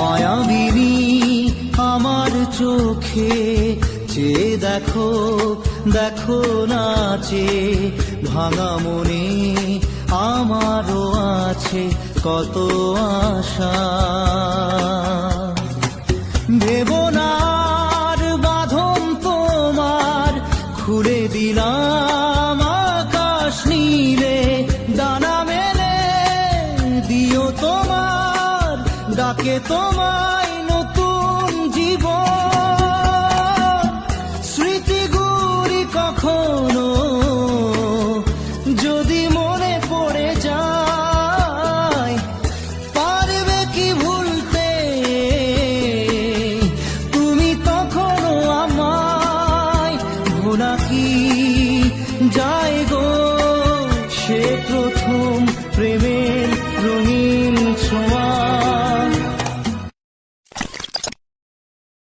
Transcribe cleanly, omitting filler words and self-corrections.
মায়াবিনী আমার চোখে চেয়ে দেখো, দেখো নাচে ভাঙা মনে আমারও আছে কত আশা। ভেবনার বাঁধন তোমার খুলে দিলাম আকাশ নীলে, ডানা মেলে দিও তোমার ডাকে তোমায়